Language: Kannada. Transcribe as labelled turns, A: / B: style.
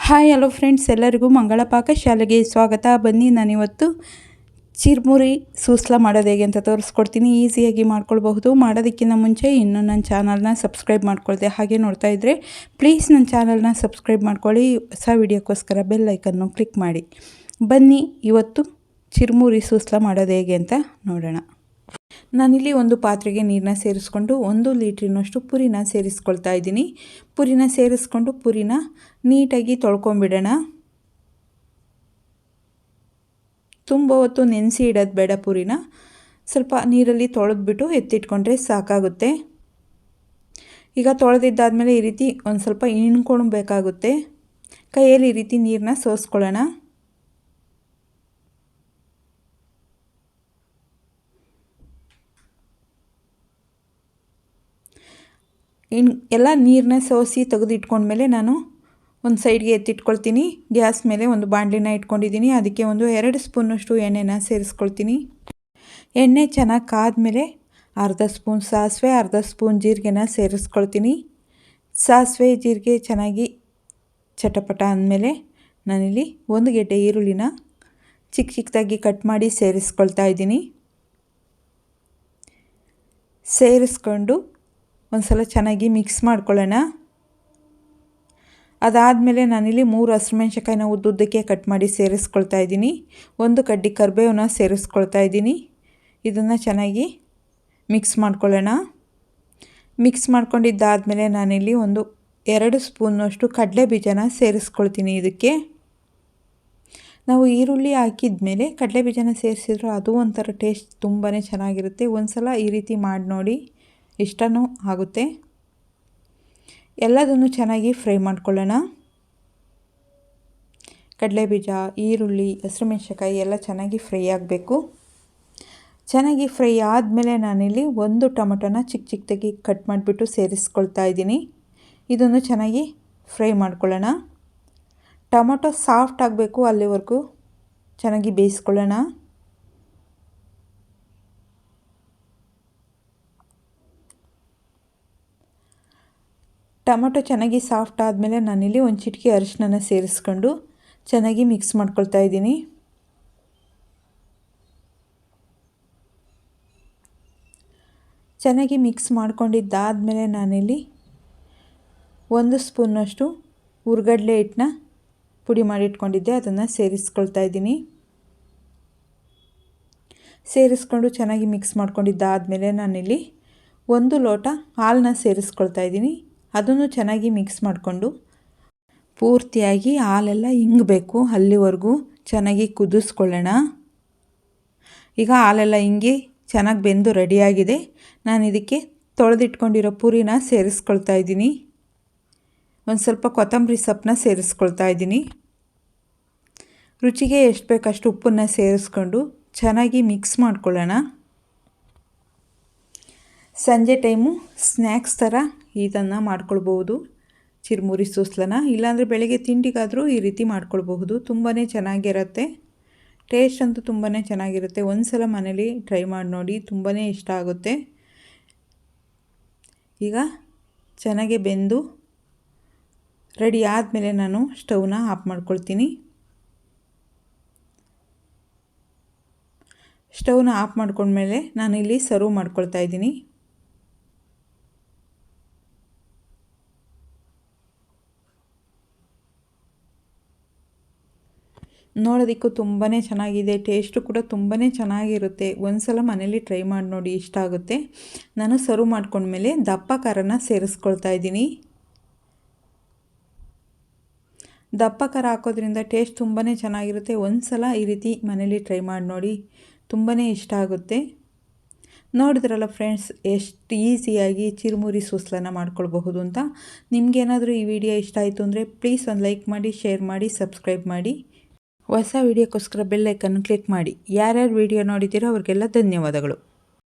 A: ಹಾಯ್ ಹಲೋ ಫ್ರೆಂಡ್ಸ್, ಎಲ್ಲರಿಗೂ ಮಂಗಳ ಪಾಕಶಾಲೆಗೆ ಸ್ವಾಗತ. ಬನ್ನಿ, ನಾನಿವತ್ತು ಚಿರ್ಮುರಿ ಸೂಸ್ಲ ಮಾಡೋದು ಹೇಗೆ ಅಂತ ತೋರಿಸ್ಕೊಡ್ತೀನಿ. ಈಸಿಯಾಗಿ ಮಾಡ್ಕೊಳ್ಬಹುದು. ಮಾಡೋದಕ್ಕಿಂತ ಮುಂಚೆ ಇನ್ನೂ ನನ್ನ ಚಾನಲ್ನ ಸಬ್ಸ್ಕ್ರೈಬ್ ಮಾಡ್ಕೊಳ್ದೆ ಹಾಗೆ ನೋಡ್ತಾ ಇದ್ದರೆ ಪ್ಲೀಸ್ ನನ್ನ ಚಾನಲ್ನ ಸಬ್ಸ್ಕ್ರೈಬ್ ಮಾಡ್ಕೊಳ್ಳಿ. ಹೊಸ ವೀಡಿಯೋಕ್ಕೋಸ್ಕರ ಬೆಲ್ ಐಕನ್ನು ಕ್ಲಿಕ್ ಮಾಡಿ. ಬನ್ನಿ, ಇವತ್ತು ಚಿರ್ಮುರಿ ಸೂಸ್ಲ ಮಾಡೋದು ಹೇಗೆ ಅಂತ ನೋಡೋಣ. ನಾನಿಲ್ಲಿ ಒಂದು ಪಾತ್ರೆಗೆ ನೀರನ್ನ ಸೇರಿಸ್ಕೊಂಡು 1 ಲೀಟ್ರಿನಷ್ಟು ಪುರಿನ ಸೇರಿಸ್ಕೊಳ್ತಾ ಇದ್ದೀನಿ. ಪುರಿನ ಸೇರಿಸ್ಕೊಂಡು ಪುರಿನ ನೀಟಾಗಿ ತೊಳ್ಕೊಂಬಿಡೋಣ. ತುಂಬ ಹೊತ್ತು ನೆನೆಸಿ ಇಡೋದು ಬೇಡ. ಪುರಿನ ಸ್ವಲ್ಪ ನೀರಲ್ಲಿ ತೊಳೆದ್ಬಿಟ್ಟು ಎತ್ತಿಟ್ಕೊಂಡ್ರೆ ಸಾಕಾಗುತ್ತೆ. ಈಗ ತೊಳೆದಿದ್ದಾದಮೇಲೆ ಈ ರೀತಿ ಒಂದು ಸ್ವಲ್ಪ ಹಿಂಡ್ಕೊಳ್ಬೇಕಾಗುತ್ತೆ. ಕೈಯಲ್ಲಿ ಈ ರೀತಿ ನೀರನ್ನ ಸೋಸ್ಕೊಳ್ಳೋಣ. ಎಲ್ಲ ನೀರನ್ನ ಸೋಸಿ ತೆಗೆದಿಟ್ಕೊಂಡ್ಮೇಲೆ ನಾನು ಒಂದು ಸೈಡ್ಗೆ ಎತ್ತಿಟ್ಕೊಳ್ತೀನಿ. ಗ್ಯಾಸ್ ಮೇಲೆ ಒಂದು ಬಾಣಲಿನ ಇಟ್ಕೊಂಡಿದ್ದೀನಿ. ಅದಕ್ಕೆ ಒಂದು 2 ಸ್ಪೂನಷ್ಟು ಎಣ್ಣೆನ ಸೇರಿಸ್ಕೊಳ್ತೀನಿ. ಎಣ್ಣೆ ಚೆನ್ನಾಗಿ ಕಾದ್ಮೇಲೆ ಅರ್ಧ ಸ್ಪೂನ್ ಸಾಸಿವೆ, ಅರ್ಧ ಸ್ಪೂನ್ ಜೀರಿಗೆನ ಸೇರಿಸ್ಕೊಳ್ತೀನಿ. ಸಾಸಿವೆ ಜೀರಿಗೆ ಚೆನ್ನಾಗಿ ಚಟಪಟ ಅಂದಮೇಲೆ ನಾನಿಲ್ಲಿ 1 ಗೆಡ್ಡೆ ಈರುಳ್ಳಿನ ಚಿಕ್ಕ ಚಿಕ್ಕದಾಗಿ ಕಟ್ ಮಾಡಿ ಸೇರಿಸ್ಕೊಳ್ತಾ ಇದ್ದೀನಿ. ಸೇರಿಸ್ಕೊಂಡು ಒಂದು ಸಲ ಚೆನ್ನಾಗಿ ಮಿಕ್ಸ್ ಮಾಡ್ಕೊಳ್ಳೋಣ. ಅದಾದಮೇಲೆ ನಾನಿಲ್ಲಿ 3 ಹಸಿಮೆಣ್ಸಿನ್ಕಾಯಿನ ಉದ್ದುದ್ದಕ್ಕೆ ಕಟ್ ಮಾಡಿ ಸೇರಿಸ್ಕೊಳ್ತಾ ಇದ್ದೀನಿ. 1 ಕಡ್ಡಿ ಕರಿಬೇವನ್ನ ಸೇರಿಸ್ಕೊಳ್ತಾ ಇದ್ದೀನಿ. ಇದನ್ನು ಚೆನ್ನಾಗಿ ಮಿಕ್ಸ್ ಮಾಡ್ಕೊಳ್ಳೋಣ. ಮಿಕ್ಸ್ ಮಾಡ್ಕೊಂಡಿದ್ದಾದಮೇಲೆ ನಾನಿಲ್ಲಿ ಒಂದು 2 ಸ್ಪೂನಷ್ಟು ಕಡಲೆ ಬೀಜನ ಸೇರಿಸ್ಕೊಳ್ತೀನಿ. ಇದಕ್ಕೆ ನಾವು ಈರುಳ್ಳಿ ಹಾಕಿದ ಮೇಲೆ ಕಡಲೆ ಬೀಜನ ಸೇರಿಸಿದ್ರು ಅದು ಒಂಥರ ಟೇಸ್ಟ್ ತುಂಬಾ ಚೆನ್ನಾಗಿರುತ್ತೆ. ಒಂದು ಸಲ ಈ ರೀತಿ ಮಾಡಿ ನೋಡಿ, ಇಷ್ಟನೂ ಆಗುತ್ತೆ. ಎಲ್ಲದನ್ನು ಚೆನ್ನಾಗಿ ಫ್ರೈ ಮಾಡ್ಕೊಳ್ಳೋಣ. ಕಡಲೆಬೀಜ, ಈರುಳ್ಳಿ, ಹಸಿಮೆಣ್ಸಿನ್ಕಾಯಿ ಎಲ್ಲ ಚೆನ್ನಾಗಿ ಫ್ರೈ ಆಗಬೇಕು. ಚೆನ್ನಾಗಿ ಫ್ರೈ ಆದಮೇಲೆ ನಾನಿಲ್ಲಿ 1 ಟೊಮಟೊನ ಚಿಕ್ಕ ಚಿಕ್ಕದಾಗಿ ಕಟ್ ಮಾಡಿಬಿಟ್ಟು ಸೇರಿಸ್ಕೊಳ್ತಾ ಇದ್ದೀನಿ. ಇದನ್ನು ಚೆನ್ನಾಗಿ ಫ್ರೈ ಮಾಡ್ಕೊಳ್ಳೋಣ. ಟೊಮಟೊ ಸಾಫ್ಟ್ ಆಗಬೇಕು, ಅಲ್ಲಿವರೆಗೂ ಚೆನ್ನಾಗಿ ಬೇಯಿಸ್ಕೊಳ್ಳೋಣ. ಟೊಮಟೊ ಚೆನ್ನಾಗಿ ಸಾಫ್ಟ್ ಆದಮೇಲೆ ನಾನಿಲ್ಲಿ ಒಂದು ಚಿಟಿಕೆ ಅರಿಶಿನ ಸೇರಿಸ್ಕೊಂಡು ಚೆನ್ನಾಗಿ ಮಿಕ್ಸ್ ಮಾಡ್ಕೊಳ್ತಾ ಇದ್ದೀನಿ. ಚೆನ್ನಾಗಿ ಮಿಕ್ಸ್ ಮಾಡ್ಕೊಂಡಿದ್ದಾದಮೇಲೆ ನಾನಿಲ್ಲಿ 1 ಸ್ಪೂನಷ್ಟು ಹುರ್ಗಡ್ಲೆ ಹಿಟ್ಟನ್ನ ಪುಡಿ ಮಾಡಿಟ್ಕೊಂಡಿದ್ದೆ, ಅದನ್ನು ಸೇರಿಸ್ಕೊಳ್ತಾ ಇದ್ದೀನಿ. ಸೇರಿಸ್ಕೊಂಡು ಚೆನ್ನಾಗಿ ಮಿಕ್ಸ್ ಮಾಡ್ಕೊಂಡಿದ್ದಾದಮೇಲೆ ನಾನಿಲ್ಲಿ 1 ಲೋಟ ಹಾಲನ್ನ ಸೇರಿಸ್ಕೊಳ್ತಾ ಇದ್ದೀನಿ. ಅದನ್ನು ಚೆನ್ನಾಗಿ ಮಿಕ್ಸ್ ಮಾಡಿಕೊಂಡು ಪೂರ್ತಿಯಾಗಿ ಹಾಲೆಲ್ಲ ಇಂಗಬೇಕು, ಅಲ್ಲಿವರೆಗೂ ಚೆನ್ನಾಗಿ ಕುದಿಸ್ಕೊಳ್ಳೋಣ. ಈಗ ಹಾಲೆಲ್ಲ ಇಂಗಿ ಚೆನ್ನಾಗಿ ಬೆಂದು ರೆಡಿಯಾಗಿದೆ. ನಾನು ಇದಕ್ಕೆ ತೊಳೆದಿಟ್ಕೊಂಡಿರೋ ಪುರಿನ ಸೇರಿಸ್ಕೊಳ್ತಾ ಇದ್ದೀನಿ. ಒಂದು ಸ್ವಲ್ಪ ಕೊತ್ತಂಬರಿ ಸೊಪ್ಪನ್ನ ಸೇರಿಸ್ಕೊಳ್ತಾ ಇದ್ದೀನಿ. ರುಚಿಗೆ ಎಷ್ಟು ಬೇಕಷ್ಟು ಉಪ್ಪನ್ನು ಸೇರಿಸ್ಕೊಂಡು ಚೆನ್ನಾಗಿ ಮಿಕ್ಸ್ ಮಾಡ್ಕೊಳ್ಳೋಣ. ಸಂಜೆ ಟೈಮು ಸ್ನ್ಯಾಕ್ಸ್ ಥರ ಇದನ್ನು ಮಾಡ್ಕೊಳ್ಬೋದು, ಚಿರ್ಮುರಿ ಸೂಸ್ಲನ. ಇಲ್ಲಾಂದರೆ ಬೆಳಗ್ಗೆ ತಿಂಡಿಗಾದರೂ ಈ ರೀತಿ ಮಾಡ್ಕೊಳ್ಬಹುದು. ತುಂಬಾ ಚೆನ್ನಾಗಿರುತ್ತೆ. ಟೇಸ್ಟ್ ಅಂತೂ ತುಂಬಾ ಚೆನ್ನಾಗಿರುತ್ತೆ. ಒಂದು ಸಲ ಮನೇಲಿ ಟ್ರೈ ಮಾಡಿ ನೋಡಿ, ತುಂಬಾ ಇಷ್ಟ ಆಗುತ್ತೆ. ಈಗ ಚೆನ್ನಾಗಿ ಬೆಂದು ರೆಡಿ ಆದಮೇಲೆ ನಾನು ಸ್ಟವ್ನ ಆಫ್ ಮಾಡ್ಕೊಳ್ತೀನಿ. ಸ್ಟವ್ನ ಆಫ್ ಮಾಡ್ಕೊಂಡ್ಮೇಲೆ ನಾನಿಲ್ಲಿ ಸರ್ವ್ ಮಾಡ್ಕೊಳ್ತಾ ಇದ್ದೀನಿ. ನೋಡೋದಕ್ಕೂ ತುಂಬಾ ಚೆನ್ನಾಗಿದೆ. ಟೇಸ್ಟು ಕೂಡ ತುಂಬಾ ಚೆನ್ನಾಗಿರುತ್ತೆ. ಒಂದು ಸಲ ಮನೇಲಿ ಟ್ರೈ ಮಾಡಿ ನೋಡಿ, ಇಷ್ಟ ಆಗುತ್ತೆ. ನಾನು ಸರ್ವ್ ಮಾಡ್ಕೊಂಡ್ಮೇಲೆ ದಪ್ಪ ಖಾರನ ಸೇರಿಸ್ಕೊಳ್ತಾ ಇದ್ದೀನಿ. ದಪ್ಪ ಖಾರ ಹಾಕೋದ್ರಿಂದ ಟೇಸ್ಟ್ ತುಂಬಾ ಚೆನ್ನಾಗಿರುತ್ತೆ. ಒಂದು ಸಲ ಈ ರೀತಿ ಮನೇಲಿ ಟ್ರೈ ಮಾಡಿ ನೋಡಿ, ತುಂಬಾ ಇಷ್ಟ ಆಗುತ್ತೆ. ನೋಡಿದ್ರಲ್ಲ ಫ್ರೆಂಡ್ಸ್, ಎಷ್ಟು ಈಸಿಯಾಗಿ ಚಿರ್ಮುರಿ ಸೂಸ್ಲನ ಮಾಡ್ಕೊಳ್ಬಹುದು ಅಂತ. ನಿಮಗೇನಾದರೂ ಈ ವಿಡಿಯೋ ಇಷ್ಟ ಆಯಿತು ಅಂದರೆ ಪ್ಲೀಸ್ ಒಂದು ಲೈಕ್ ಮಾಡಿ, ಶೇರ್ ಮಾಡಿ, ಸಬ್ಸ್ಕ್ರೈಬ್ ಮಾಡಿ. ಹೊಸ ವೀಡಿಯೋಕ್ಕೋಸ್ಕರ ಬೆಲ್ ಐಕನ್ನು ಕ್ಲಿಕ್ ಮಾಡಿ. ಯಾರ್ಯಾರು ವೀಡಿಯೋ ನೋಡಿದ್ದೀರೋ ಅವ್ರಿಗೆಲ್ಲ ಧನ್ಯವಾದಗಳು.